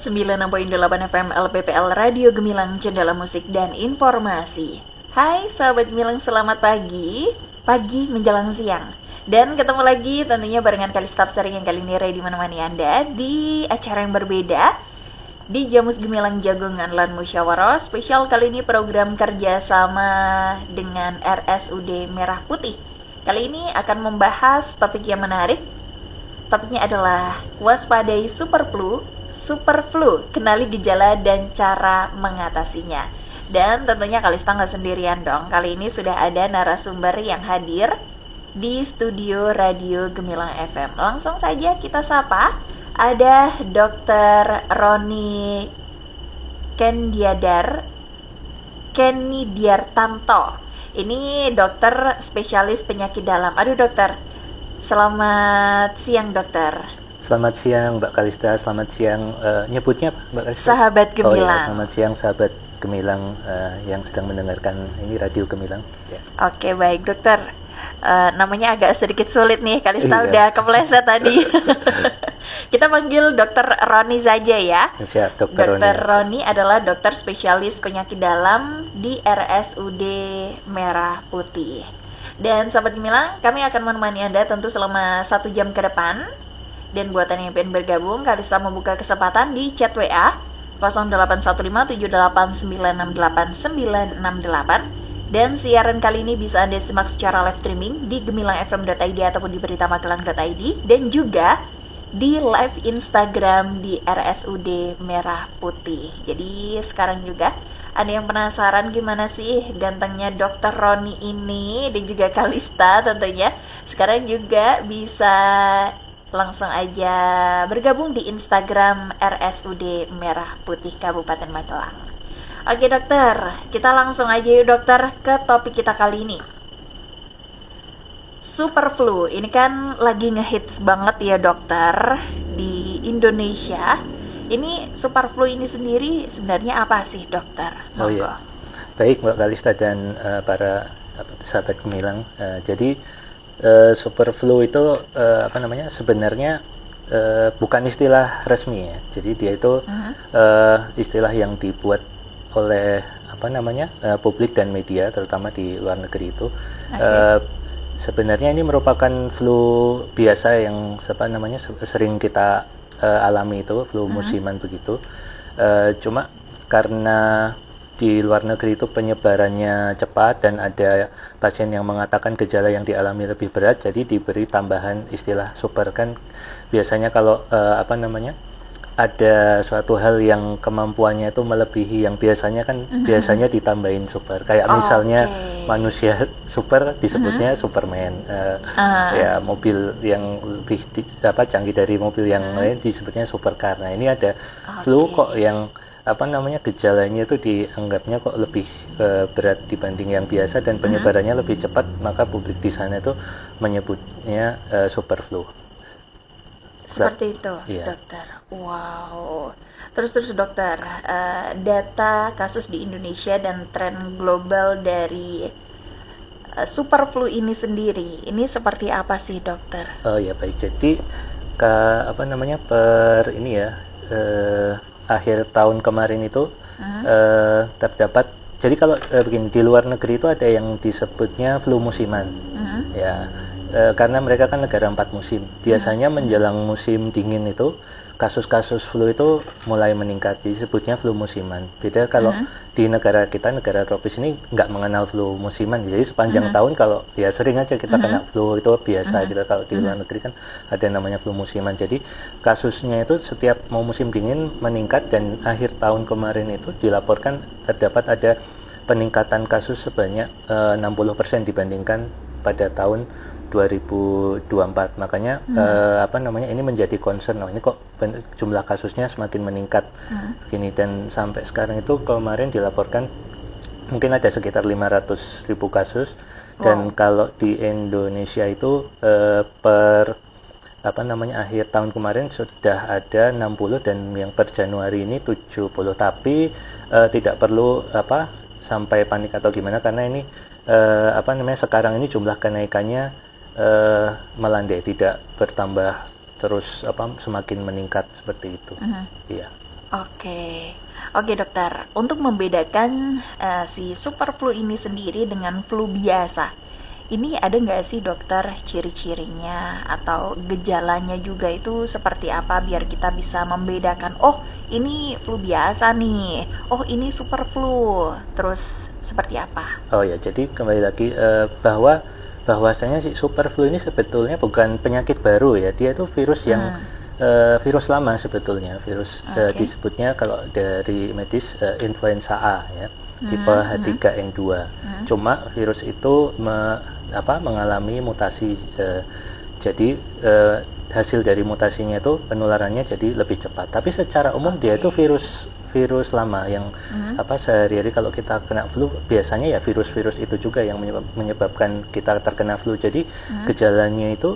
96.8 FM LPPL Radio Gemilang, Jendela Musik dan Informasi. Hai sahabat Gemilang, selamat pagi. Pagi menjelang siang. Dan ketemu lagi tentunya barengan Kalista Absari yang kali ini ready menemani Anda di acara yang berbeda di Jamus Gemilang Jagongan Lan Musyawarah. Spesial kali ini program kerjasama dengan RSUD Merah Putih. Kali ini akan membahas topik yang menarik. Topiknya adalah waspadai superflu, kenali gejala dan cara mengatasinya. Dan tentunya Kalista nggak sendirian dong. Kali ini sudah ada narasumber yang hadir di studio Radio Gemilang FM. Langsung saja kita sapa. Ada Dr. Roni Kenny Diartanto. Ini dokter spesialis penyakit dalam. Aduh dokter, selamat siang dokter. Selamat siang Mbak Kalista, selamat siang. Nyebutnya apa Mbak Kalista? Sahabat Gemilang. Oh, ya, selamat siang sahabat Gemilang yang sedang mendengarkan ini Radio Gemilang. Ya. Oke baik dokter. Namanya agak sedikit sulit nih, Kalista Iya. udah kepleset tadi. Kita panggil dokter Roni saja ya. Siap, Dokter Roni. Roni adalah dokter spesialis penyakit dalam di RSUD Merah Putih. Dan sahabat Gemilang, kami akan menemani Anda tentu selama 1 jam ke depan. Dan buat Anda yang ingin bergabung, Kalista membuka kesempatan di chat WA 081578968968. Dan siaran kali ini bisa Anda simak secara live streaming di gemilangfm.id ataupun di beritamagelang.id, dan juga di live Instagram di RSUD Merah Putih. Jadi sekarang juga ada yang penasaran gimana sih gantengnya Dokter Roni ini dan juga Kalista tentunya. Sekarang juga bisa langsung aja bergabung di Instagram RSUD Merah Putih Kabupaten Magelang. Oke dokter, kita langsung aja yuk dokter ke topik kita kali ini. Superflu, ini kan lagi ngehits banget ya dokter di Indonesia. Ini superflu ini sendiri sebenarnya apa sih dokter? Oh iya, baik Mbak Kalista dan para sahabat Gemilang. Jadi superflu itu sebenarnya bukan istilah resmi ya. Jadi dia itu istilah yang dibuat oleh publik dan media, terutama di luar negeri itu. Sebenarnya ini merupakan flu biasa yang sering kita alami itu, flu musiman begitu. Cuma karena di luar negeri itu penyebarannya cepat dan ada pasien yang mengatakan gejala yang dialami lebih berat, jadi diberi tambahan istilah super. Kan biasanya kalau ada suatu hal yang kemampuannya itu melebihi yang biasanya kan biasanya ditambahin super. Kayak misalnya manusia super disebutnya Superman. Ya mobil yang lebih canggih dari mobil yang lain disebutnya supercar. Nah ini ada flu kok yang gejalanya itu dianggapnya kok lebih berat dibanding yang biasa dan penyebarannya lebih cepat, maka publik di sana itu menyebutnya super flu. Seperti itu, iya. dokter. Wow. Terus dokter, data kasus di Indonesia dan tren global dari superflu ini sendiri, ini seperti apa sih, dokter? Oh ya baik. Jadi akhir tahun kemarin itu terdapat. Jadi kalau begini, di luar negeri itu ada yang disebutnya flu musiman. Ya. Karena mereka kan negara 4 musim. Biasanya menjelang musim dingin itu kasus-kasus flu itu mulai meningkat, jadi disebutnya flu musiman. Beda kalau di negara kita, negara tropis ini nggak mengenal flu musiman. Jadi sepanjang tahun kalau ya sering aja kita kena flu itu biasa. Kita kalau di luar negeri kan ada namanya flu musiman. Jadi kasusnya itu setiap mau musim dingin meningkat, dan akhir tahun kemarin itu dilaporkan terdapat ada peningkatan kasus sebanyak 60% dibandingkan pada tahun 2024. Makanya ini menjadi concern. Ini kok jumlah kasusnya semakin meningkat begini, dan sampai sekarang itu kemarin dilaporkan mungkin ada sekitar 500.000 kasus. Dan kalau di Indonesia itu per akhir tahun kemarin sudah ada 60, dan yang per Januari ini 70. Tapi tidak perlu sampai panik atau gimana, karena ini sekarang ini jumlah kenaikannya melandai, tidak bertambah terus semakin meningkat seperti itu. Iya. Oke, oke dokter. Untuk membedakan si super flu ini sendiri dengan flu biasa, ini ada nggak sih dokter ciri-cirinya atau gejalanya juga itu seperti apa biar kita bisa membedakan, oh ini flu biasa nih, oh ini super flu, terus seperti apa? Oh ya, jadi kembali lagi bahwasanya si super flu ini sebetulnya bukan penyakit baru ya, dia itu virus yang virus lama sebetulnya, virus disebutnya kalau dari medis influenza A ya, tipe H3N2. Cuma virus itu mengalami mutasi, jadi hasil dari mutasinya itu penularannya jadi lebih cepat. Tapi secara umum dia itu virus lama yang sehari-hari kalau kita kena flu biasanya ya virus-virus itu juga yang menyebabkan kita terkena flu. Jadi gejalanya itu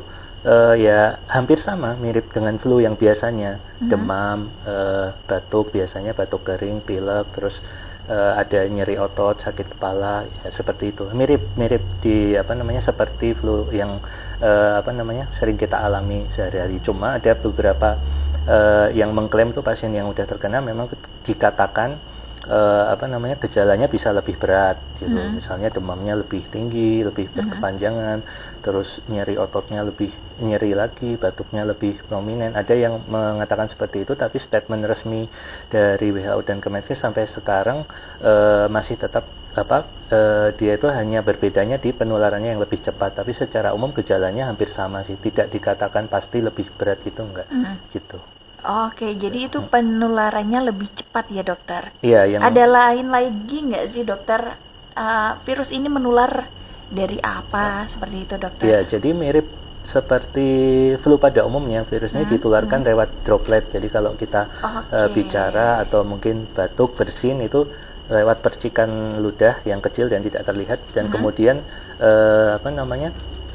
ya hampir sama, mirip dengan flu yang biasanya, demam, batuk, biasanya batuk kering, pilek, terus ada nyeri otot, sakit kepala, ya, seperti itu. Mirip di seperti flu yang sering kita alami sehari-hari. Cuma ada beberapa yang mengklaim tuh pasien yang udah terkena memang dikatakan gejalanya bisa lebih berat gitu. Misalnya demamnya lebih tinggi, lebih berkepanjangan, terus nyeri ototnya lebih nyeri lagi, batuknya lebih prominent. Ada yang mengatakan seperti itu, tapi statement resmi dari WHO dan Kemenkes sampai sekarang masih tetap dia itu hanya berbedanya di penularannya yang lebih cepat, tapi secara umum gejalanya hampir sama sih, tidak dikatakan pasti lebih berat gitu, enggak gitu. Oke, jadi itu penularannya lebih cepat ya dokter? Iya. Ada lain lagi nggak sih dokter, virus ini menular dari apa seperti itu dokter? Iya, jadi mirip seperti flu pada umumnya, virusnya ditularkan lewat droplet. Jadi kalau kita bicara atau mungkin batuk, bersin itu lewat percikan ludah yang kecil dan tidak terlihat, dan kemudian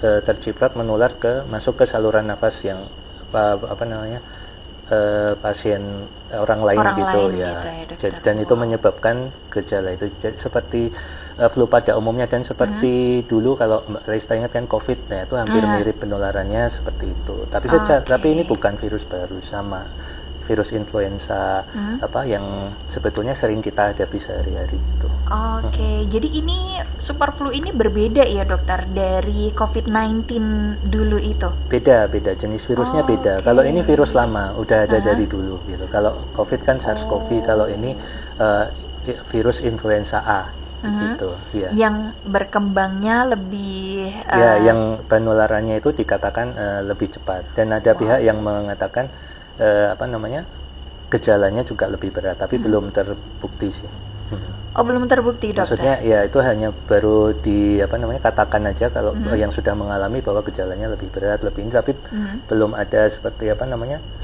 terciprat menular masuk ke saluran nafas yang pasien orang lain gitu ya. Dan itu menyebabkan gejala itu seperti flu pada umumnya, dan seperti dulu kalau Mbak Resta ingat kan COVID, nah itu hampir mirip penularannya seperti itu. Tapi ini bukan virus baru, sama virus influenza yang sebetulnya sering kita hadapi sehari-hari gitu. Oke, jadi ini super flu ini berbeda ya dokter dari COVID-19 dulu itu? Beda, jenis virusnya beda. Kalau ini virus lama, udah ada dari dulu gitu. Kalau COVID kan SARS-CoV, kalau ini virus influenza A gitu. Ya. Yang berkembangnya lebih yang penularannya itu dikatakan lebih cepat, dan ada pihak yang mengatakan gejalanya juga lebih berat, tapi belum terbukti sih. Oh, belum terbukti dokter? Maksudnya ya itu hanya baru katakan aja kalau yang sudah mengalami bahwa gejalanya lebih berat, lebih ini, tapi belum ada seperti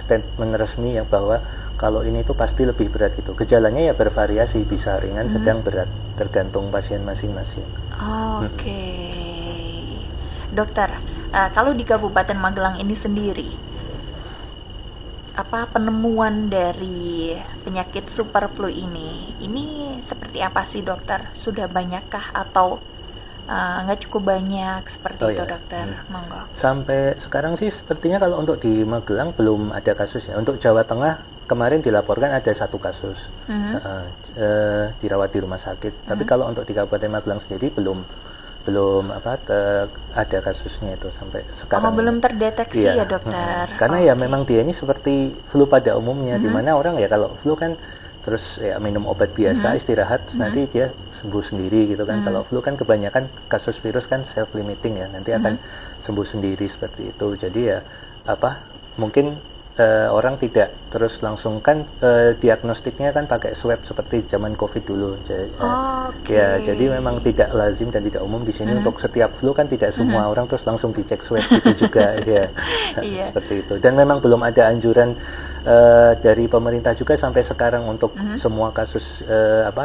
statement resmi yang bahwa kalau ini tuh pasti lebih berat gitu. Gejalanya ya bervariasi, bisa ringan, sedang, berat, tergantung pasien masing-masing. Oke. Dokter, kalau di Kabupaten Magelang ini sendiri, apa penemuan dari penyakit super flu ini seperti apa sih dokter? Sudah banyakkah atau nggak cukup banyak seperti itu dokter? Monggo. Sampai sekarang sih sepertinya kalau untuk di Magelang belum ada kasus ya. Untuk Jawa Tengah kemarin dilaporkan ada 1 kasus dirawat di rumah sakit. Tapi kalau untuk di Kabupaten Magelang sendiri belum ada kasusnya itu sampai sekarang. Belum terdeteksi ya dokter? Karena ya memang dia ini seperti flu pada umumnya, di mana orang ya kalau flu kan terus ya minum obat biasa, istirahat, nanti dia sembuh sendiri gitu kan. Kalau flu kan kebanyakan kasus virus kan self limiting ya, nanti akan sembuh sendiri seperti itu. Jadi ya mungkin orang tidak terus langsung kan diagnostiknya kan pakai swab seperti zaman COVID dulu. Ya, jadi memang tidak lazim dan tidak umum di sini untuk setiap flu kan tidak semua orang terus langsung dicek swab gitu juga ya. Seperti itu. Dan memang belum ada anjuran dari pemerintah juga sampai sekarang untuk semua kasus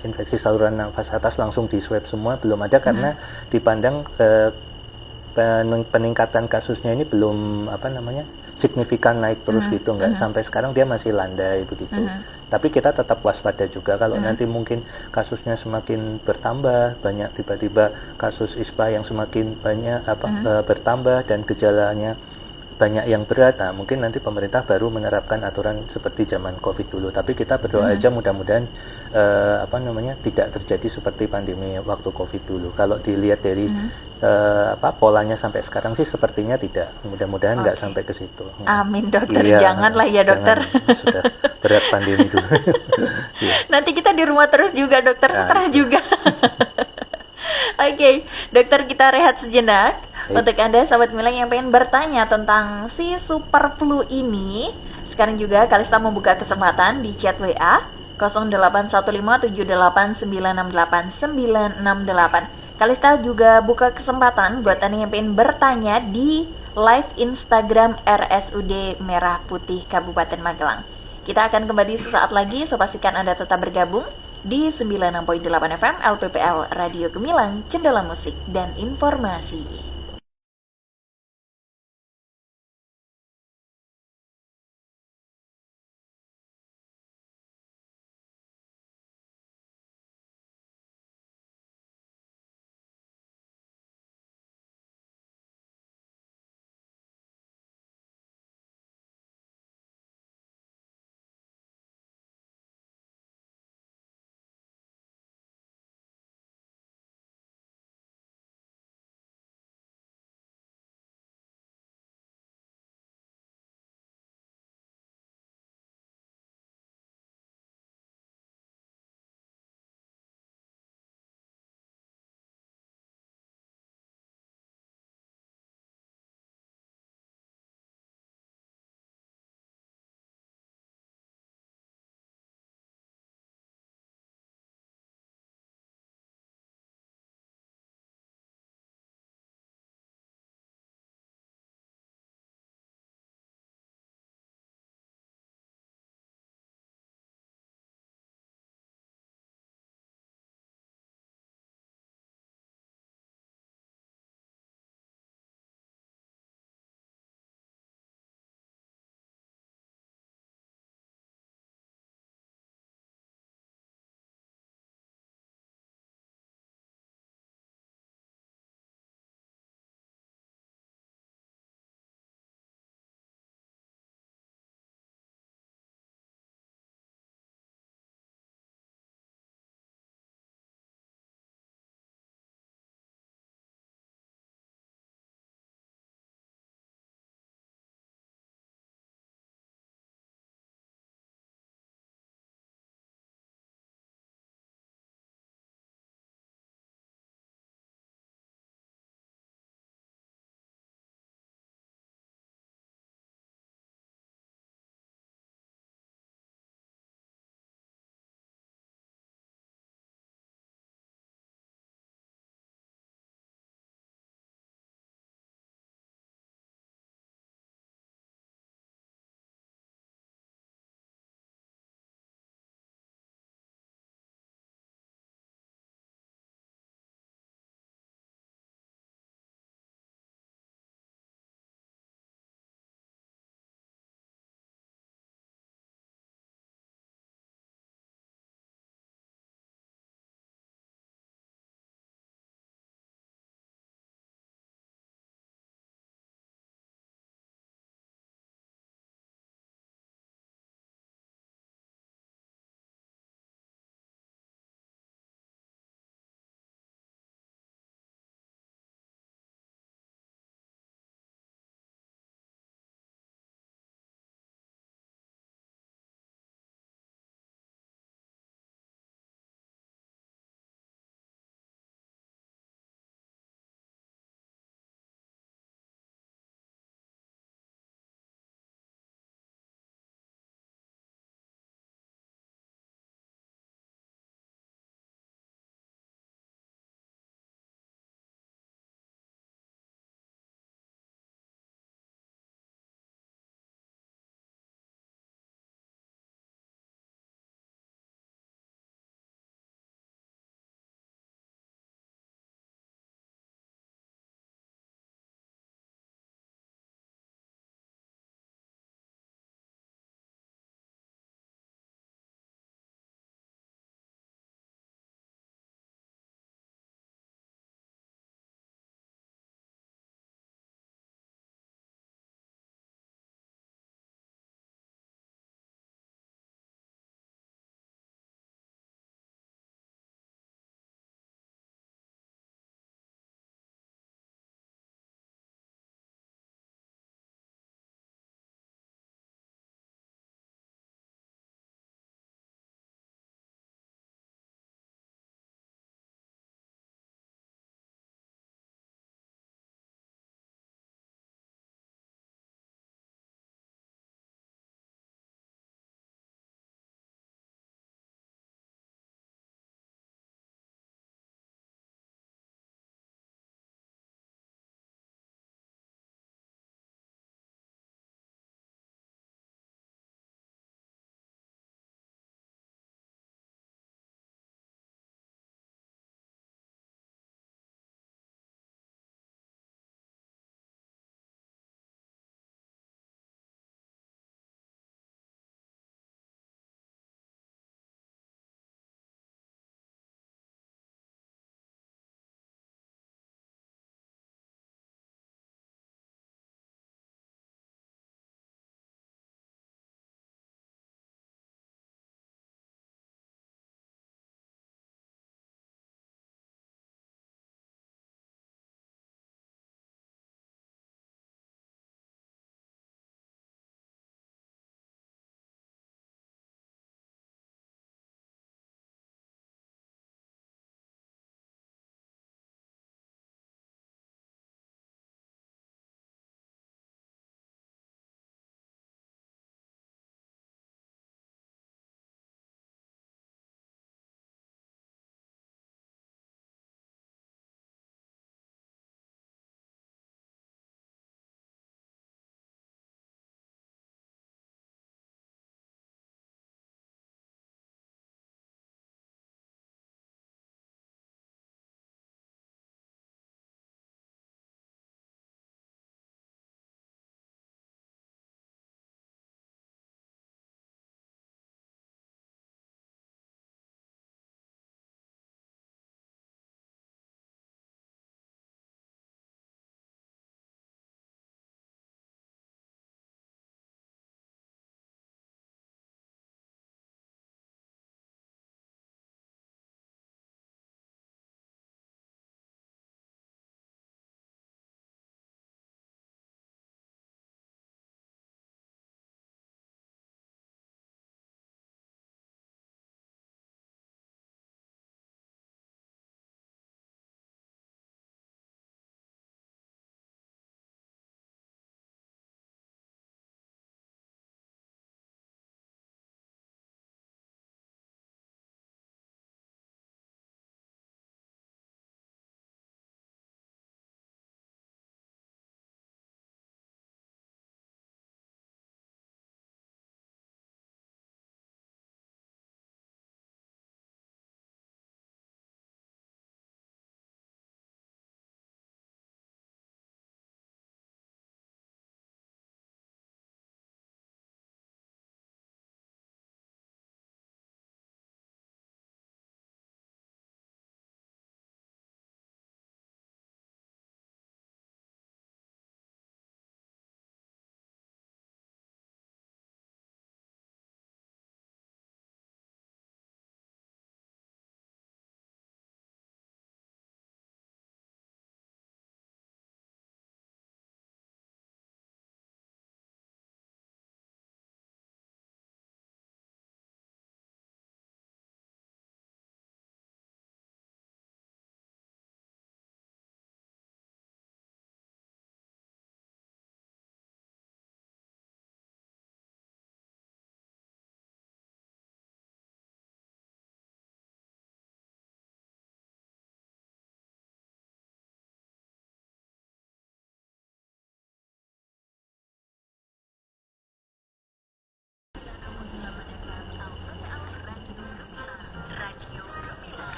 infeksi saluran nafas atas langsung di swab semua, belum ada, karena dipandang peningkatan kasusnya ini belum signifikan naik terus gitu, nggak sampai sekarang dia masih landai begitu. Tapi kita tetap waspada juga kalau nanti mungkin kasusnya semakin bertambah banyak, tiba-tiba kasus ISPA yang semakin banyak bertambah dan gejalanya banyak yang berat, nah mungkin nanti pemerintah baru menerapkan aturan seperti zaman COVID dulu. Tapi kita berdoa aja mudah-mudahan tidak terjadi seperti pandemi waktu COVID dulu. Kalau dilihat dari polanya sampai sekarang sih sepertinya tidak. Mudah-mudahan nggak sampai ke situ. Amin dokter, Iya, janganlah ya dokter. jangan, sudah berat pandemi dulu. Iya. Nanti kita di rumah terus juga dokter, stres juga. Oke, dokter kita rehat sejenak. Untuk Anda sahabat Gemilang yang pengen bertanya tentang si super flu ini, sekarang juga Kalista membuka kesempatan di chat WA 081578968968. Kalista juga buka kesempatan buat Anda yang pengen bertanya di live Instagram RSUD Merah Putih Kabupaten Magelang. Kita akan kembali sesaat lagi, so pastikan Anda tetap bergabung di 96.8 FM LPPL Radio Gemilang, Jendela Musik dan Informasi.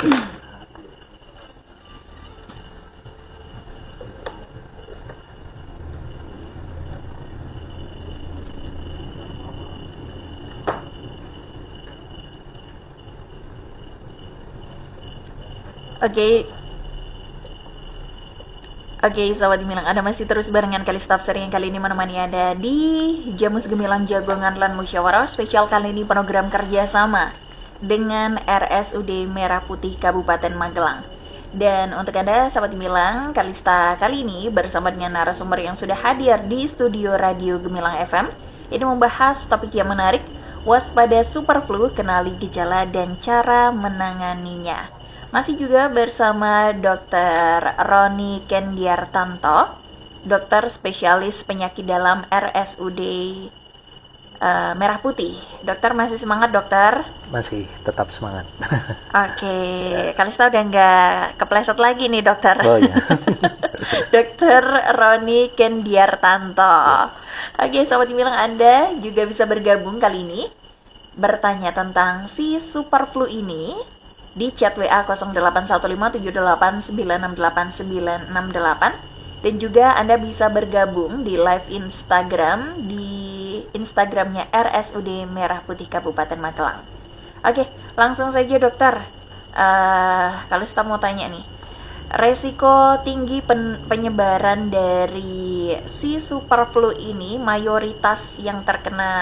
Oke, Oke, Sobat Gemilang, Anda masih terus barengan kali staff sering yang kali ini menemani Anda di Jamus Gemilang Jagongan Lan Musyawarah. Spesial kali ini program kerjasama dengan RSUD Merah Putih Kabupaten Magelang. Dan untuk Anda, Sobat Gemilang, Kalista kali ini bersama dengan narasumber yang sudah hadir di studio Radio Gemilang FM. Ini membahas topik yang menarik, waspada superflu, kenali gejala dan cara menanganinya. Masih juga bersama Dr. Roni Kendiartanto, dokter spesialis penyakit dalam RSUD Merah Putih. Dokter masih semangat, dokter? Masih tetap semangat. Oke, Kalista udah nggak kepleset lagi nih, dokter. Oh ya. Dr. Roni Kendiartanto. Oke, Sobat Gemilang, Anda juga bisa bergabung kali ini bertanya tentang si superflu ini di chat WA 081578968968, dan juga Anda bisa bergabung di live Instagram di Instagramnya RSUD Merah Putih Kabupaten Magelang. Oke, langsung saja, dokter. Kalau kita mau tanya nih, resiko tinggi penyebaran dari si superflu ini, mayoritas yang terkena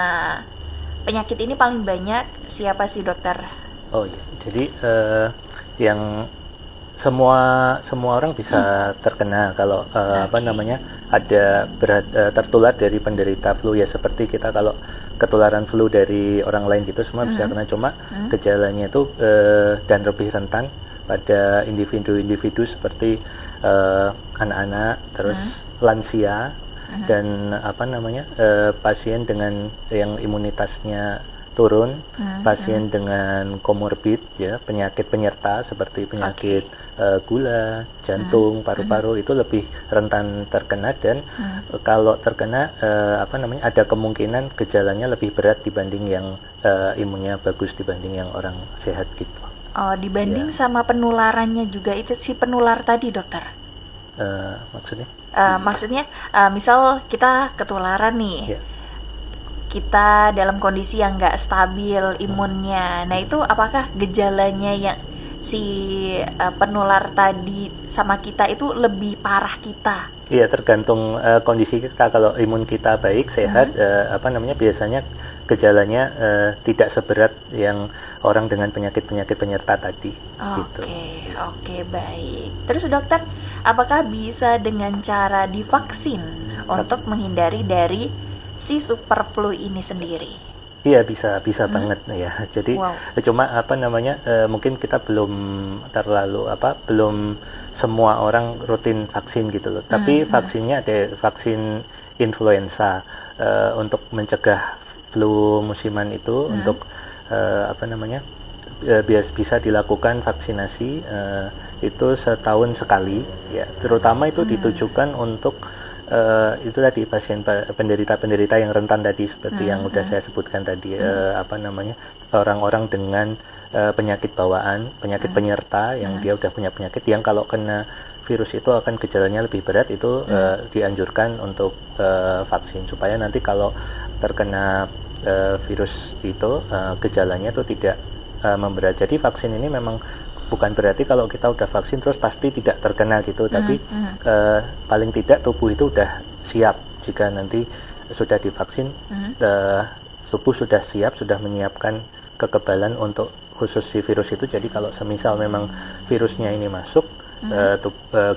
penyakit ini paling banyak siapa sih, dokter? Oh iya, jadi yang semua orang bisa terkena kalau ada tertular dari penderita flu, ya seperti kita kalau ketularan flu dari orang lain gitu semua bisa kena, cuma gejalanya itu dan lebih rentan pada individu-individu seperti anak-anak, terus lansia, dan pasien dengan yang imunitasnya turun, pasien dengan komorbid, ya, penyakit penyerta seperti penyakit gula, jantung, paru-paru, itu lebih rentan terkena, dan kalau terkena ada kemungkinan gejalanya lebih berat dibanding yang imunnya bagus, dibanding yang orang sehat gitu. Oh, dibanding sama penularannya juga itu si penular tadi, dokter? Maksudnya? Maksudnya misal kita ketularan nih. Yeah. Kita dalam kondisi yang nggak stabil imunnya, nah itu apakah gejalanya yang si penular tadi sama kita itu lebih parah kita? Iya, tergantung kondisi kita. Kalau imun kita baik, sehat, biasanya gejalanya tidak seberat yang orang dengan penyakit-penyakit penyerta tadi. Oke, baik. Terus dokter, apakah bisa dengan cara divaksin untuk menghindari dari si superflu ini sendiri? Iya, bisa banget ya. Jadi cuma mungkin kita belum semua orang rutin vaksin gitu loh. Tapi vaksinnya ada vaksin influenza untuk mencegah flu musiman itu, untuk bisa dilakukan vaksinasi itu setahun sekali ya. Terutama itu ditujukan untuk itu tadi penderita yang rentan tadi, seperti yang udah saya sebutkan tadi, orang-orang dengan penyakit bawaan, penyakit penyerta yang dia udah punya penyakit yang kalau kena virus itu akan gejalanya lebih berat, itu dianjurkan untuk vaksin supaya nanti kalau terkena virus itu gejalanya itu tidak memberat. Jadi vaksin ini memang bukan berarti kalau kita udah vaksin terus pasti tidak terkena gitu, tapi paling tidak tubuh itu udah siap. Jika nanti sudah divaksin, tubuh sudah siap, sudah menyiapkan kekebalan untuk khusus si virus itu. Jadi kalau semisal memang virusnya ini masuk,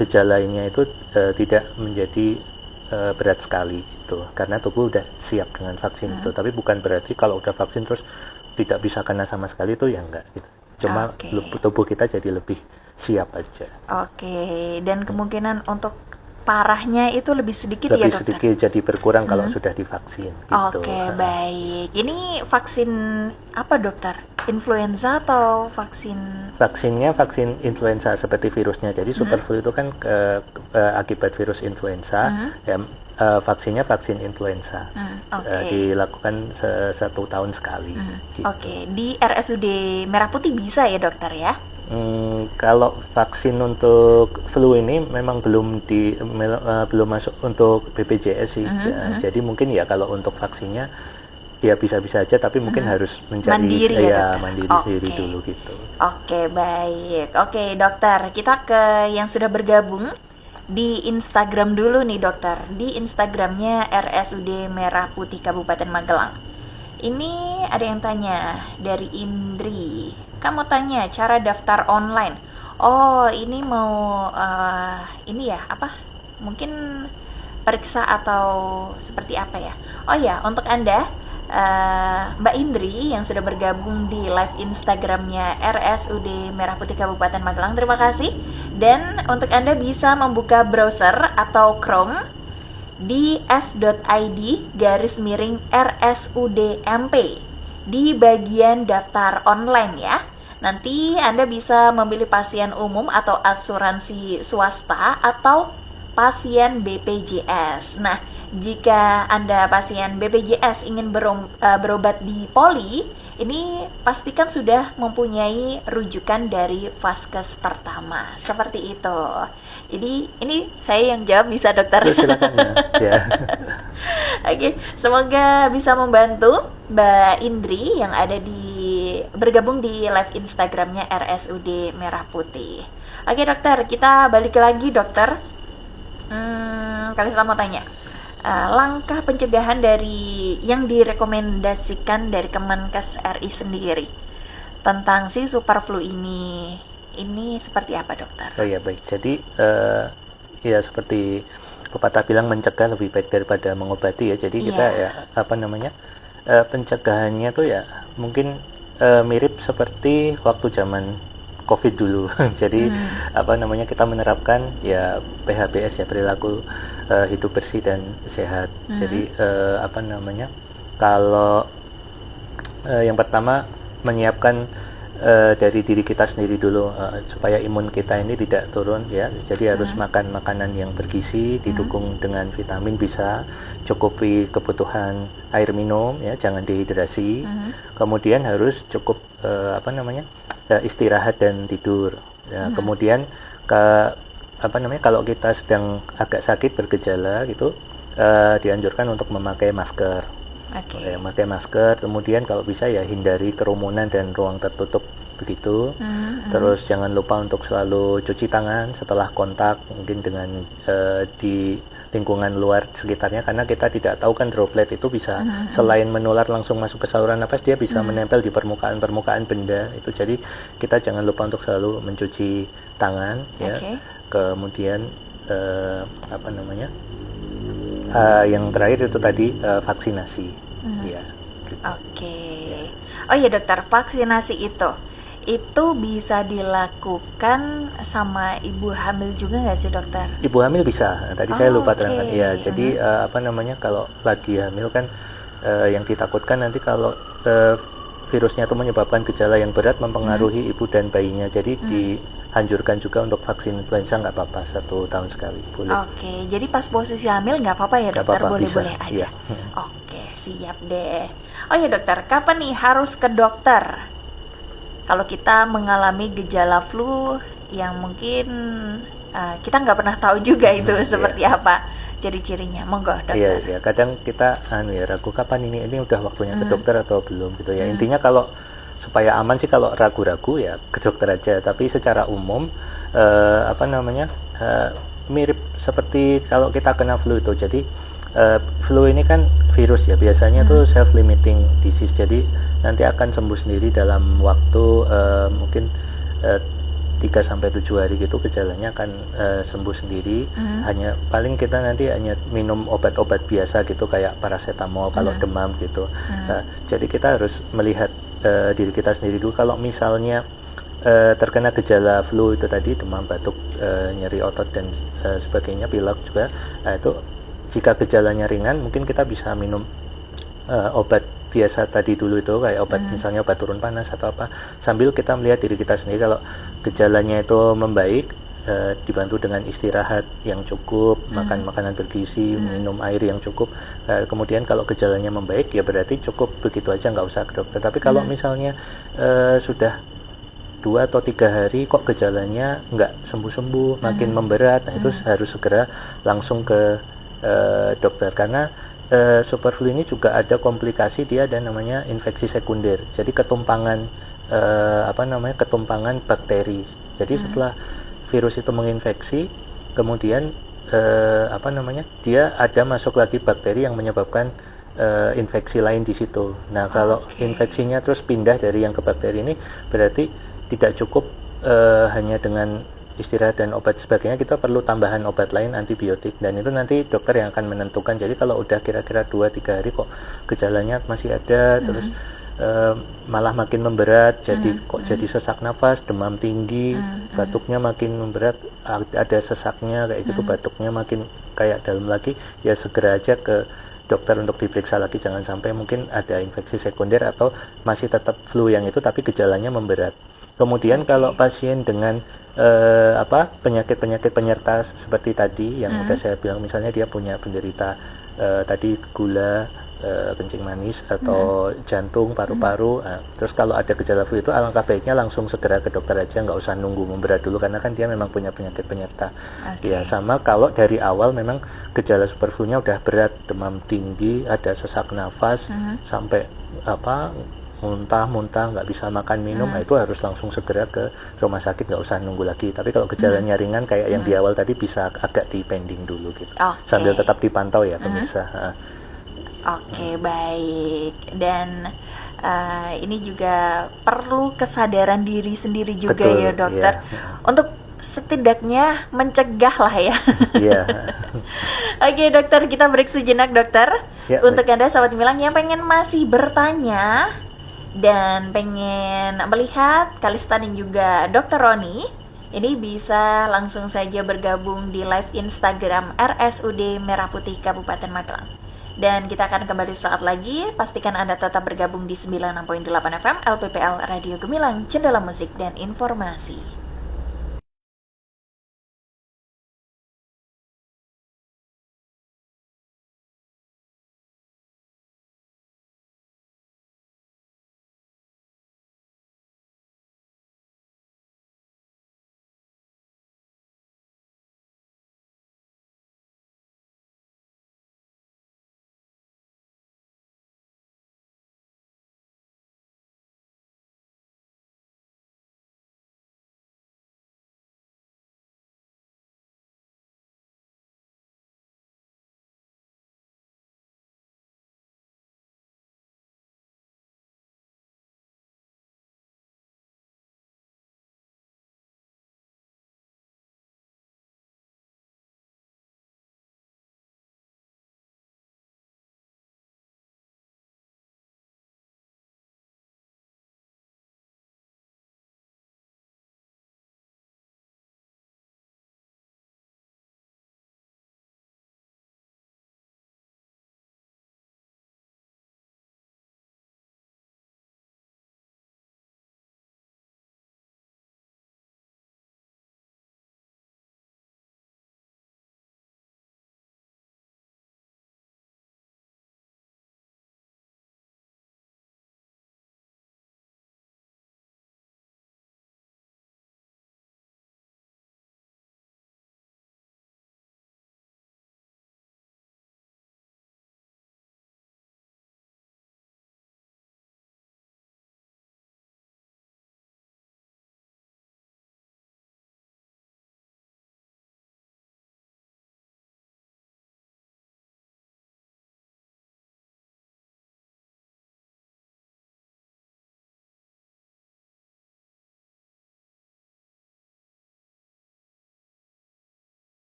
gejalanya itu tidak menjadi berat sekali itu, karena tubuh udah siap dengan vaksin itu. Tapi bukan berarti kalau udah vaksin terus tidak bisa kena sama sekali, itu ya enggak gitu. Cuma tubuh kita jadi lebih siap aja. Dan kemungkinan untuk parahnya itu lebih sedikit ya, dokter? Lebih sedikit, jadi berkurang kalau sudah divaksin gitu. Baik. Ini vaksin apa, dokter? Influenza atau vaksin? Vaksinnya vaksin influenza seperti virusnya. Jadi superflu itu kan akibat virus influenza. Vaksinnya vaksin influenza. Dilakukan 1 tahun sekali. Gitu. Di RSUD Merah Putih bisa ya, dokter ya? Kalau vaksin untuk flu ini memang belum masuk untuk BPJS sih. Jadi mungkin ya kalau untuk vaksinnya ya bisa-bisa aja, tapi mungkin harus mencari mandiri mandiri sendiri dulu gitu. Oke, baik. Oke, dokter, kita ke yang sudah bergabung di Instagram dulu nih, dokter. Di Instagramnya RSUD Merah Putih Kabupaten Magelang. Ini ada yang tanya dari Indri. Kamu tanya cara daftar online. Oh, ini mau ini ya, apa? Mungkin periksa atau seperti apa ya? Oh ya, untuk Anda Mbak Indri yang sudah bergabung di live Instagramnya RSUD Merah Putih Kabupaten Magelang, terima kasih. Dan untuk Anda bisa membuka browser atau Chrome di s.id/RSUDMP di bagian daftar online ya. Nanti Anda bisa memilih pasien umum atau asuransi swasta atau pasien BPJS. Nah, jika Anda pasien BPJS ingin berobat di poli, ini pastikan sudah mempunyai rujukan dari Vaskes pertama. Seperti itu. Jadi, ini saya yang jawab, bisa dokter? Silakan ya. Oke, semoga bisa membantu Mbak Indri yang ada bergabung di live Instagramnya RSUD Merah Putih. Oke dokter, kita balik lagi dokter. Kali saya mau tanya, langkah pencegahan yang direkomendasikan dari Kemenkes RI sendiri tentang si super flu ini seperti apa dokter? Oh ya, baik. Jadi ya seperti pepatah bilang, mencegah lebih baik daripada mengobati ya. Jadi kita ya pencegahannya tuh ya mungkin mirip seperti waktu zaman COVID dulu. Jadi kita menerapkan ya PHBS ya, perilaku hidup bersih dan sehat. Jadi kalau yang pertama menyiapkan dari diri kita sendiri dulu supaya imun kita ini tidak turun ya. Jadi harus makan makanan yang bergizi, didukung dengan vitamin, bisa cukupi kebutuhan air minum ya, jangan dehidrasi. Kemudian harus cukup istirahat dan tidur. Ya, kemudian kalau kita sedang agak sakit bergejala gitu, dianjurkan untuk memakai masker. Memakai masker, kemudian kalau bisa ya hindari kerumunan dan ruang tertutup begitu. Terus jangan lupa untuk selalu cuci tangan setelah kontak, mungkin dengan di lingkungan luar sekitarnya, karena kita tidak tahu kan droplet itu bisa selain menular langsung masuk ke saluran napas, dia bisa menempel di permukaan benda itu. Jadi kita jangan lupa untuk selalu mencuci tangan ya. Kemudian yang terakhir itu tadi vaksinasi ya gitu. Ya. Oh iya dokter, vaksinasi itu bisa dilakukan sama ibu hamil juga nggak sih dokter? Ibu hamil bisa. Tadi saya lupa terangkan. Ya, jadi kalau lagi hamil kan yang ditakutkan nanti kalau virusnya itu menyebabkan gejala yang berat, mempengaruhi ibu dan bayinya. Jadi dianjurkan juga untuk vaksin influenza, nggak apa-apa, 1 tahun sekali boleh. Jadi pas posisi hamil nggak apa-apa ya dokter, boleh-boleh aja. Ya. Siap deh. Oh ya dokter, kapan nih harus ke dokter kalau kita mengalami gejala flu yang mungkin kita nggak pernah tahu juga itu seperti apa ciri-cirinya? Monggo dokter. Iya, kadang kita ragu kapan ini udah waktunya ke dokter atau belum gitu ya. Intinya kalau supaya aman sih, kalau ragu-ragu ya ke dokter aja. Tapi secara umum mirip seperti kalau kita kena flu itu. Jadi flu ini kan virus ya, biasanya tuh self-limiting disease. Jadi nanti akan sembuh sendiri dalam waktu mungkin 3-7 hari gitu, gejalanya akan sembuh sendiri. Paling kita nanti hanya minum obat-obat biasa gitu, kayak paracetamol kalau demam gitu. Jadi kita harus melihat diri kita sendiri dulu. Kalau misalnya terkena gejala flu itu tadi, demam, batuk, nyeri otot dan sebagainya, pilek juga, itu jika gejalanya ringan mungkin kita bisa minum obat biasa tadi dulu itu, kayak obat misalnya obat turun panas atau apa, sambil kita melihat diri kita sendiri. Kalau gejalanya itu membaik, dibantu dengan istirahat yang cukup, makan makanan bergizi, minum air yang cukup. Kemudian kalau gejalanya membaik ya berarti cukup begitu aja, nggak usah ke dokter. Tapi kalau misalnya sudah 2 atau 3 hari kok gejalanya nggak sembuh-sembuh, makin memberat. Nah, itu harus segera langsung ke dokter, karena super flu ini juga ada komplikasi, dia ada namanya infeksi sekunder. Jadi ketumpangan ketumpangan bakteri. Jadi setelah virus itu menginfeksi, kemudian dia ada masuk lagi bakteri yang menyebabkan infeksi lain di situ. Nah, kalau infeksinya terus pindah dari yang ke bakteri ini, berarti tidak cukup hanya dengan istirahat dan obat sebagainya, kita perlu tambahan obat lain, antibiotik, dan itu nanti dokter yang akan menentukan. Jadi kalau udah kira-kira 2-3 hari kok gejalanya masih ada, terus malah makin memberat, jadi sesak nafas, demam tinggi, batuknya makin memberat, ada sesaknya kayak gitu, batuknya makin kayak dalam lagi, ya segera aja ke dokter untuk diperiksa lagi, jangan sampai mungkin ada infeksi sekunder atau masih tetap flu yang itu tapi gejalanya memberat. Kemudian kalau pasien dengan penyakit-penyakit penyerta seperti tadi yang udah saya bilang, misalnya dia punya penderita tadi gula, kencing manis atau jantung, paru-paru, terus kalau ada gejala flu itu alangkah baiknya langsung segera ke dokter aja, nggak usah nunggu memberat dulu, karena kan dia memang punya penyakit penyerta. Ya, sama kalau dari awal memang gejala super flu-nya udah berat, demam tinggi, ada sesak nafas, sampai muntah, nggak bisa makan minum, itu harus langsung segera ke rumah sakit, nggak usah nunggu lagi. Tapi kalau gejalanya ringan kayak yang di awal tadi, bisa agak dipending dulu gitu, sambil tetap dipantau ya pemirsa. Baik. Dan ini juga perlu kesadaran diri sendiri juga. Betul, ya dokter, untuk setidaknya mencegah lah ya. Oke dokter, kita break sejenak dokter. Untuk Anda sahabat Milang yang pengen masih bertanya dan pengen melihat Kalista dan juga Dr. Roni, ini bisa langsung saja bergabung di live Instagram RSUD Merah Putih Kabupaten Magelang. Dan kita akan kembali saat lagi. Pastikan Anda tetap bergabung di 96.8 FM LPPL Radio Gemilang, Jendela Musik dan Informasi.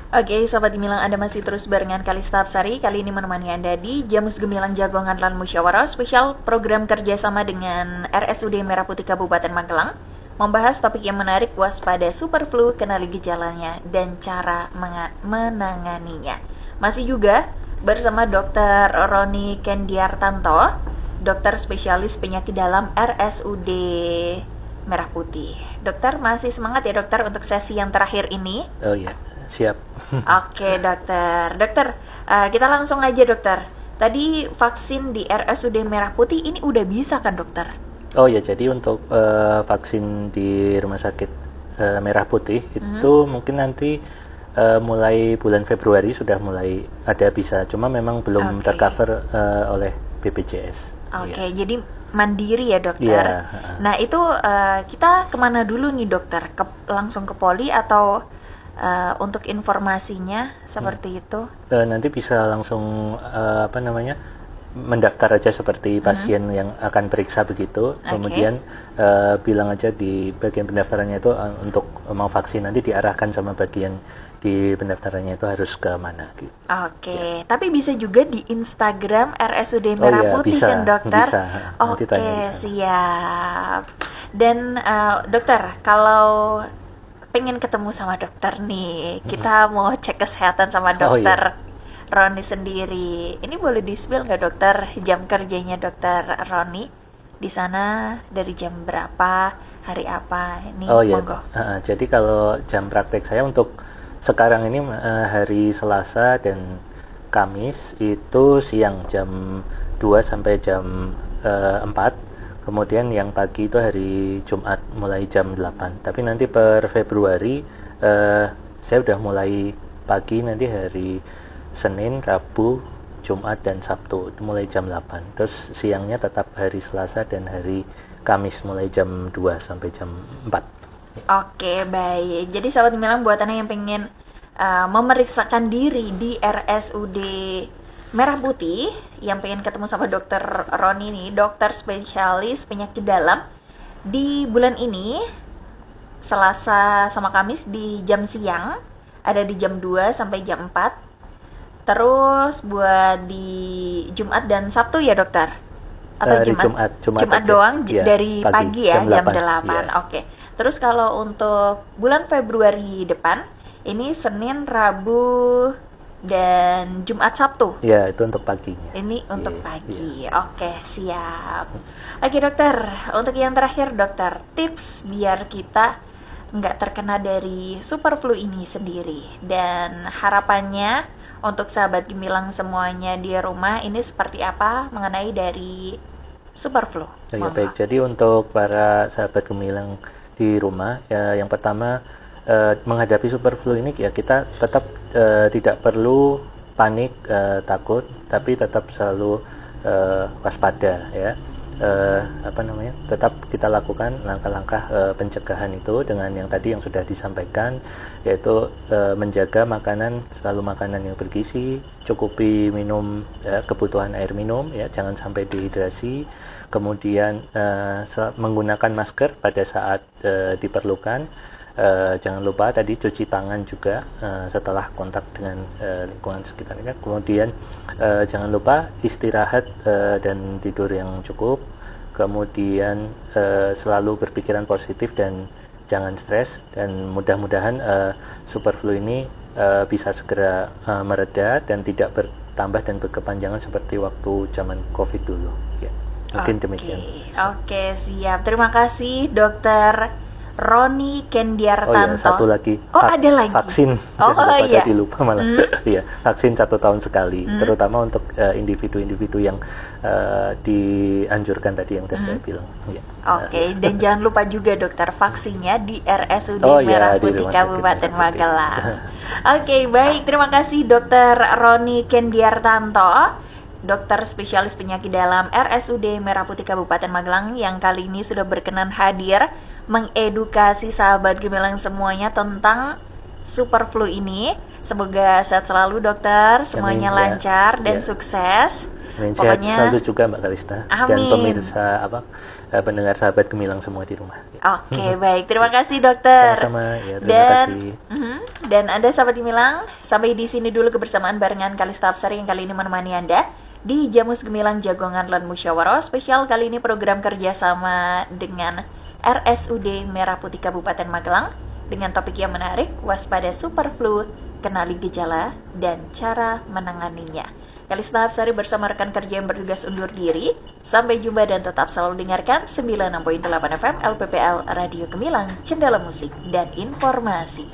Oke, Sobat Gemilang, Anda masih terus barengan Kalista Hapsari. Kali ini menemani Anda di Jamus Gemilang Jagongan lan Musyawarah spesial program kerjasama dengan RSUD Merah Putih Kabupaten Magelang, membahas topik yang menarik, waspada superflu, kenali gejalanya, dan cara menanganinya. Masih juga bersama Dr. Roni Kendiartanto, dokter spesialis penyakit dalam RSUD Merah Putih. Dokter, masih semangat ya dokter untuk sesi yang terakhir ini? Oh iya, siap. Oke dokter, kita langsung aja dokter. Tadi vaksin di RSUD Merah Putih ini udah bisa kan dokter? Oh ya, jadi untuk vaksin di Rumah Sakit Merah Putih itu mungkin nanti mulai bulan Februari sudah mulai ada bisa, cuma memang belum tercover oleh BPJS. Oke, jadi mandiri ya dokter. Yeah. Nah itu kita kemana dulu nih dokter? Langsung ke poli atau untuk informasinya seperti itu? Nanti bisa langsung mendaftar aja seperti pasien yang akan periksa begitu. Kemudian bilang aja di bagian pendaftarannya itu untuk mau vaksin, nanti diarahkan sama bagian di pendaftarannya itu harus ke mana gitu. Oke, tapi bisa juga di Instagram RSUD Merah Putih bisa, kan dokter? Bisa. Oke, siap. Dan dokter, kalau pengen ketemu sama dokter nih, kita mau cek kesehatan sama dokter Roni sendiri. Ini boleh di-spill nggak dokter jam kerjanya dokter Roni? Di sana dari jam berapa, hari apa? Ini monggo. Jadi kalau jam praktek saya untuk sekarang ini hari Selasa dan Kamis itu siang jam 2 sampai jam 4. Kemudian yang pagi itu hari Jumat mulai jam 8. Tapi nanti per Februari saya udah mulai pagi, nanti hari Senin, Rabu, Jumat, dan Sabtu itu mulai jam 8. Terus siangnya tetap hari Selasa dan hari Kamis mulai jam 2 sampai jam 4. Oke, baik. Jadi sahabat Gemilang, buat Anda yang pengen memeriksakan diri di RSUD Merah Putih, yang pengen ketemu sama dokter Roni nih, dokter spesialis penyakit dalam, di bulan ini Selasa sama Kamis di jam siang, ada di jam 2 sampai jam 4. Terus buat di Jumat dan Sabtu ya dokter? Atau Jumat doang dari pagi ya, jam 8. Oke. Terus kalau untuk bulan Februari depan, ini Senin, Rabu, dan Jumat, Sabtu. Ya, itu untuk paginya. Ini untuk pagi. Oke, siap. Oke dokter, untuk yang terakhir dokter, tips biar kita nggak terkena dari superflu ini sendiri. Dan harapannya untuk sahabat Gemilang semuanya di rumah ini seperti apa mengenai dari superflu? Ya, baik. Jadi untuk para sahabat Gemilang di rumah, yang pertama menghadapi superflu ini ya kita tetap tidak perlu panik, takut, tapi tetap selalu waspada ya. Tetap kita lakukan langkah-langkah pencegahan itu dengan yang tadi yang sudah disampaikan, yaitu menjaga makanan, selalu makanan yang bergizi, cukupi minum kebutuhan air minum ya, jangan sampai dehidrasi. Kemudian menggunakan masker pada saat diperlukan. Jangan lupa tadi cuci tangan juga setelah kontak dengan lingkungan sekitarnya. Kemudian jangan lupa istirahat dan tidur yang cukup. Kemudian selalu berpikiran positif dan jangan stres. Dan mudah-mudahan superflu ini bisa segera mereda dan tidak bertambah dan berkepanjangan seperti waktu zaman COVID dulu. Ya, mungkin demikian. Oke, siap. Terima kasih Dokter Roni Kendiartanto. Satu lagi. Ada lagi. Vaksin. Tadi lupa malah. Iya, vaksin 1 tahun sekali, terutama untuk individu-individu yang dianjurkan tadi yang sudah saya bilang. Ya. Oke, dan jangan lupa juga dokter vaksinnya di RSUD Merah Putih Kabupaten Magelang. Oke, baik. Terima kasih Dokter Roni Kendiartanto, dokter spesialis penyakit dalam RSUD Merah Putih Kabupaten Magelang, yang kali ini sudah berkenan hadir mengedukasi sahabat Gemilang semuanya tentang superflu ini. Semoga sehat selalu dokter, semuanya lancar dan sukses. Amin. Sehat Pokoknya selalu juga Mbak Kalista dan amin. pemirsa pendengar sahabat Gemilang semua di rumah. Oke, baik. Terima kasih dokter. Sama-sama, ya terima Dan kasih. dan Anda sahabat Gemilang, sampai di sini dulu kebersamaan barengan Kalista Absari yang kali ini menemani Anda di Jamus Gemilang Jagongan Lan Musyawarah spesial kali ini program kerjasama dengan RSUD Merah Putih Kabupaten Magelang dengan topik yang menarik, waspada superflu, kenali gejala dan cara menanganinya. Kalista Absari bersama rekan kerja yang bertugas undur diri. Sampai jumpa dan tetap selalu dengarkan 96.8 FM LPPL Radio Gemilang, Cendala Musik dan Informasi.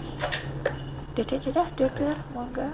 Dadah, dadah, dokter, moga.